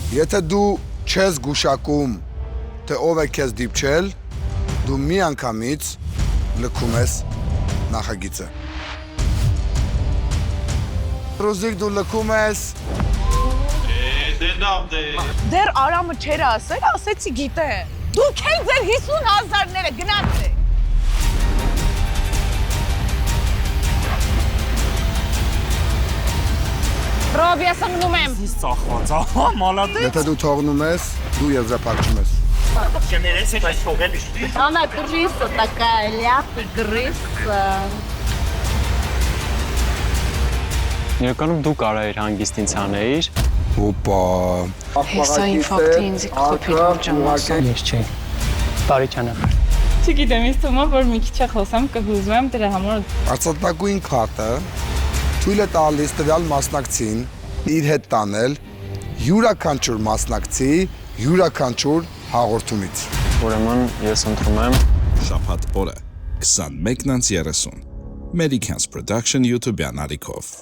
Եթե դու չես գուշակում, թե ով է քեզ դիպչել, դու մի անգամից լքում ես նախագիծը։ Ռուզիկ, դու լքում ես։ Դեռ Արամը չեր ասել, ասեցի գիտե։ Դուք եք ձեր 50,000-ները գնացեք։ Ռոբ, ես ընկնում եմ։ Ծախված, ահա, մալադե։ Եթե դու թողնում ես, դու եզրափակում ես։ Она крыса такая, ляпы, крыса. Իրականում դու կարա իր հանգիստ ինձ անեիր։ Հոպա։ Հեսա իմ ֆակտի ինձ խոփելով ջանասը։ Ես չէ։ Բարի ճանապարհ։ Չգիտեմ, ինձ թվում է, որ մի քիչ է խոսամ, կհուզում եմ դրա համար։ Արծաթնակույն քարտը թույլ է տալիս տվյալ մասնակցին իր հետ տանել յուրաքանչյուր մասնակցի յուրաքանչյուր հաղորդումից։ Ուրեմն ես ընտրում եմ Շաբաթ օրը 21:30 Medicans Production YouTube-յան ալիքով։